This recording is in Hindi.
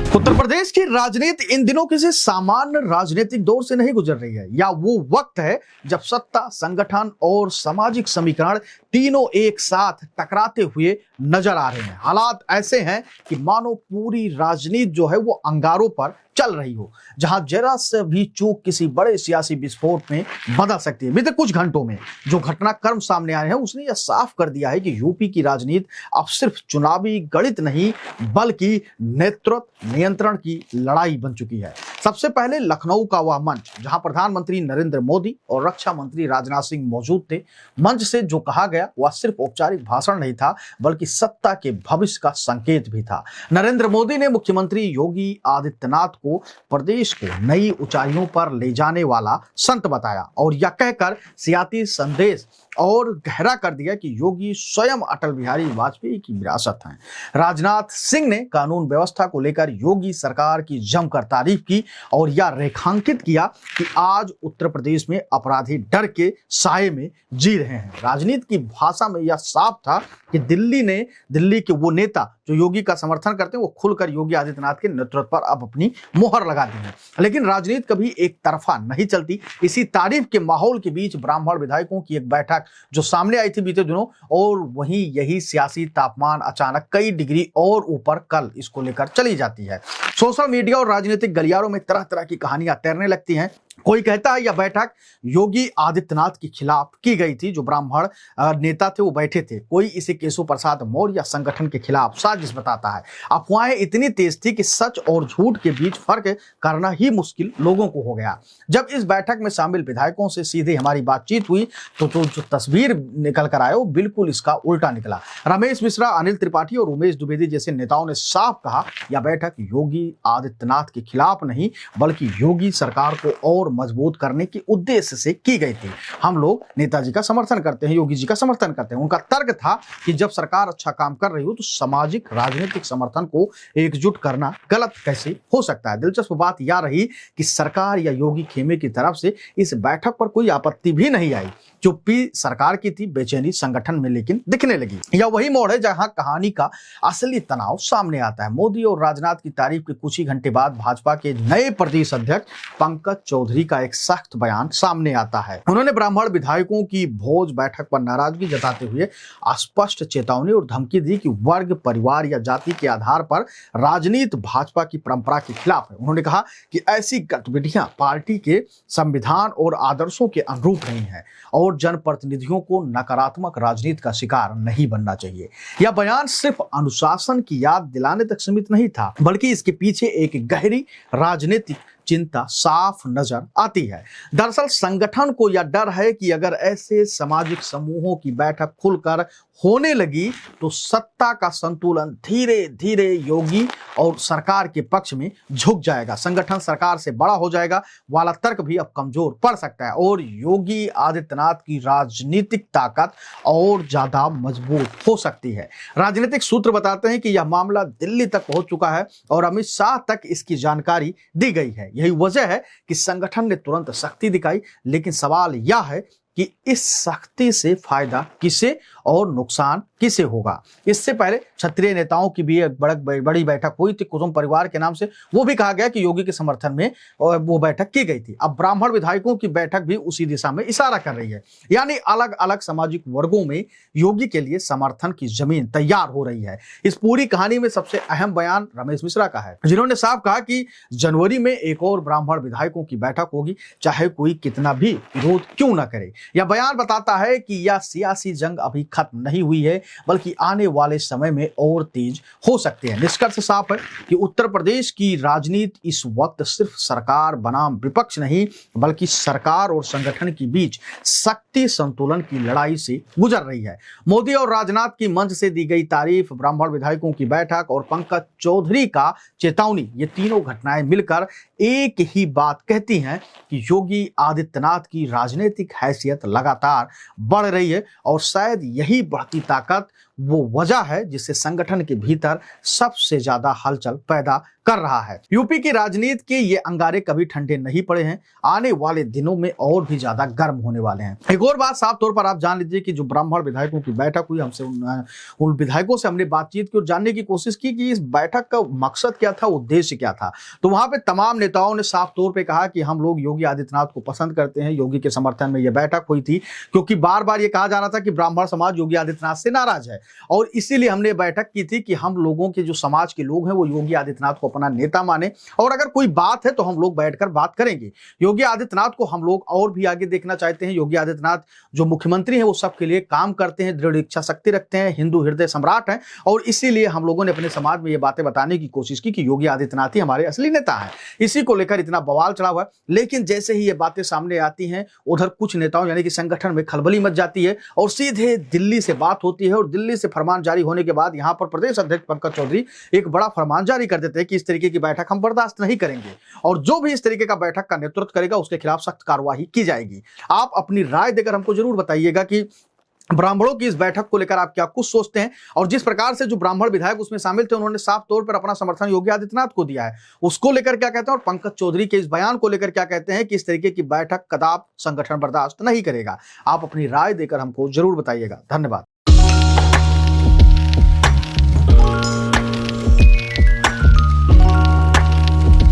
उत्तर प्रदेश की राजनीति इन दिनों किसी सामान्य राजनीतिक दौर से नहीं गुजर रही है। या वो वक्त है जब सत्ता, संगठन और सामाजिक समीकरण तीनों एक साथ टकराते हुए नजर आ रहे हैं। हालात ऐसे हैं कि मानो पूरी राजनीति जो है वो अंगारों पर चल रही हो, जहां जरा से भी चूक किसी बड़े सियासी विस्फोट में बदल सकती है। बीते कुछ घंटों में जो घटनाक्रम सामने आए हैं उसने यह साफ कर दिया है कि यूपी की राजनीति अब सिर्फ चुनावी गणित नहीं बल्कि नेतृत्व नियंत्रण की लड़ाई बन चुकी है। सबसे पहले लखनऊ का वह मंच जहां प्रधानमंत्री नरेंद्र मोदी और रक्षा मंत्री राजनाथ सिंह मौजूद थे। मंच से जो कहा गया वह सिर्फ औपचारिक भाषण नहीं था बल्कि सत्ता के भविष्य का संकेत भी था। नरेंद्र मोदी ने मुख्यमंत्री योगी आदित्यनाथ को प्रदेश को नई ऊंचाइयों पर ले जाने वाला संत बताया और यह कहकर सियासी संदेश और गहरा कर दिया कि योगी स्वयं अटल बिहारी वाजपेयी की विरासत हैं। राजनाथ सिंह ने कानून व्यवस्था को लेकर योगी सरकार की जमकर तारीफ की और यह रेखांकित किया कि आज उत्तर प्रदेश में अपराधी डर के साए में जी रहे हैं। राजनीति की भाषा में यह साफ था कि दिल्ली के वो नेता जो योगी का समर्थन करते हैं वो खुलकर योगी आदित्यनाथ के नेतृत्व पर अब अपनी मोहर लगा दी है। लेकिन राजनीति कभी एक तरफा नहीं चलती। इसी तारीफ के माहौल के बीच ब्राह्मण विधायकों की एक बैठक जो सामने आई थी बीते दिनों, और वहीं यही सियासी तापमान अचानक कई डिग्री और ऊपर कल इसको लेकर चली जाती है। सोशल मीडिया और राजनीतिक गलियारों में तरह तरह की कहानियां तैरने लगती हैं। कोई कहता है यह बैठक योगी आदित्यनाथ के खिलाफ की गई थी, जो ब्राह्मण नेता थे वो बैठे थे। कोई इसे केशव प्रसाद मौर्य संगठन के खिलाफ साजिश बताता है। अफवाहें इतनी तेज थी कि सच और झूठ के बीच फर्क करना ही मुश्किल लोगों को हो गया। जब इस बैठक में शामिल विधायकों से सीधे हमारी बातचीत हुई तो जो तस्वीर निकल कर आए वो बिल्कुल इसका उल्टा निकला। रमेश मिश्रा, अनिल त्रिपाठी और उमेश द्विवेदी जैसे नेताओं ने साफ कहा यह बैठक योगी आदित्यनाथ के खिलाफ नहीं बल्कि योगी सरकार को और मजबूत करने के उद्देश्य से की गई थी। हम लोग नेताजी का समर्थन करते हैं, योगी जी का समर्थन करते हैं। उनका तर्क था कि जब सरकार अच्छा काम कर रही हो तो सामाजिक राजनीतिक समर्थन को एकजुट करना गलत कैसे हो सकता है। दिलचस्प बात यह रही कि सरकार या योगी खेमे की तरफ से इस बैठक पर कोई आपत्ति भी नहीं आई। चुप्पी सरकार की थी, बेचैनी संगठन में लेकिन दिखने लगी। यह वही मोड़ है जहां कहानी का असली तनाव सामने आता है। मोदी और राजनाथ की तारीफ के कुछ ही घंटे बाद भाजपा के नए प्रदेश अध्यक्ष पंकज चौधरी का एक सख्त बयान सामने आता है। उन्होंने ब्राह्मण विधायकों की भोज बैठक पर नाराजगी जताते हुए स्पष्ट चेतावनी और धमकी दी कि वर्ग, परिवार या जाति के आधार पर राजनीति भाजपा की परंपरा के खिलाफ है। उन्होंने कहा कि ऐसी गतिविधियां पार्टी के संविधान और आदर्शों के अनुरूप नहीं है और जनप्रतिनिधियों को नकारात्मक राजनीति का शिकार नहीं बनना चाहिए। यह बयान सिर्फ अनुशासन की याद दिलाने तक सीमित नहीं था बल्कि इसके पीछे एक गहरी राजनीतिक चिंता साफ नजर आती है। दरअसल संगठन को यह डर है कि अगर ऐसे सामाजिक समूहों की बैठक खुलकर होने लगी तो सत्ता का संतुलन धीरे धीरे योगी और सरकार के पक्ष में झुक जाएगा। संगठन सरकार से बड़ा हो जाएगा वाला तर्क भी अब कमजोर पड़ सकता है और योगी आदित्यनाथ की राजनीतिक ताकत और ज्यादा मजबूत हो सकती है। राजनीतिक सूत्र बताते हैं कि यह मामला दिल्ली तक पहुंच चुका है और अमित शाह तक इसकी जानकारी दी गई है। यही वजह है कि संगठन ने तुरंत सख्ती दिखाई, लेकिन सवाल यह है कि इस सख्ती से फायदा किसे और नुकसान किसे होगा। इससे पहले क्षत्रिय नेताओं की भी एक बड़ी बैठक हुई थी कुसुम परिवार के नाम से। वो भी कहा गया कि योगी के समर्थन में वो बैठक की गई थी। अब ब्राह्मण विधायकों की बैठक भी उसी दिशा में इशारा कर रही है, यानी अलग अलग सामाजिक वर्गों में योगी के लिए समर्थन की जमीन तैयार हो रही है। इस पूरी कहानी में सबसे अहम बयान रमेश मिश्रा का है, जिन्होंने साफ कहा कि जनवरी में एक और ब्राह्मण विधायकों की बैठक होगी, चाहे कोई कितना भी विरोध क्यों ना करे। यह बयान बताता है कि यह सियासी जंग अभी खत्म नहीं हुई है बल्कि आने वाले समय में और तेज हो सकती है। निष्कर्ष साफ है कि उत्तर प्रदेश की राजनीति इस वक्त सिर्फ सरकार बनाम विपक्ष नहीं बल्कि सरकार और संगठन के बीच शक्ति संतुलन की लड़ाई से गुजर रही है। मोदी और राजनाथ की मंच से दी गई तारीफ, ब्राह्मण विधायकों की बैठक और पंकज चौधरी का चेतावनी, ये तीनों घटनाएं मिलकर एक ही बात कहती हैं कि योगी आदित्यनाथ की राजनीतिक हैसियत लगातार बढ़ रही है और शायद यही बढ़ती ताकत वो वजह है जिससे संगठन के भीतर सबसे ज्यादा हलचल पैदा कर रहा है। यूपी की राजनीति के ये अंगारे कभी ठंडे नहीं पड़े हैं, आने वाले दिनों में और भी ज्यादा गर्म होने वाले हैं। एक और बात साफ तौर पर आप जान लीजिए कि जो ब्राह्मण विधायकों की बैठक हुई, हमसे उन विधायकों से हमने बातचीत की और जानने की कोशिश की कि इस बैठक का मकसद क्या था, उद्देश्य क्या था। तो वहां पे तमाम नेताओं ने साफ तौर पे कहा कि हम लोग योगी आदित्यनाथ को पसंद करते हैं, योगी के समर्थन में यह बैठक हुई थी, क्योंकि बार बार यह कहा जा रहा था कि ब्राह्मण समाज योगी आदित्यनाथ से नाराज है और इसीलिए हमने बैठक की थी कि हम लोगों के जो समाज के लोग हैं वो योगी आदित्यनाथ को अपना नेता माने और अगर कोई बात है तो हम लोग बैठकर बात करेंगे। योगी आदित्यनाथ को हम लोग और भी आगे देखना चाहते हैं। योगी आदित्यनाथ जो मुख्यमंत्री हैं वो सबके लिए काम करते हैं, दृढ़ इच्छा शक्ति रखते हैं, हिंदू हृदय सम्राट हैं और इसीलिए हम लोगों ने अपने समाज में ये बातें बताने की कोशिश की कि योगी आदित्यनाथ ही हमारे असली नेता है। इसी को लेकर इतना बवाल चढ़ा हुआ है। लेकिन जैसे ही ये बातें सामने आती हैं उधर कुछ नेताओं यानी कि संगठन में खलबली मच जाती है और सीधे दिल्ली से बात होती है और दिल्ली से फरमान जारी होने के बाद यहां पर प्रदेश अध्यक्ष पंकज चौधरी एक बड़ा फरमान जारी कर देते हैं कि इस तरीके की बैठक हम बर्दाश्त नहीं करेंगे और जो भी इस तरीके का बैठक का नेतृत्व करेगा उसके खिलाफ सख्त कार्रवाई की जाएगी। आप अपनी राय देकर हमको जरूर बताइएगा कि ब्राह्मणों की इस बैठक को लेकर आप क्या कुछ सोचते हैं और जिस प्रकार से जो ब्राह्मण विधायक उसमें शामिल थे उन्होंने साफ तौर पर अपना समर्थन योगी आदित्यनाथ को दिया है, उसको लेकर क्या कहते हैं और पंकज चौधरी के इस बयान को लेकर क्या कहते हैं कि इस तरीके की बैठक कदाप संगठन बर्दाश्त नहीं करेगा। आप अपनी राय देकर हमको जरूर बताइएगा। धन्यवाद।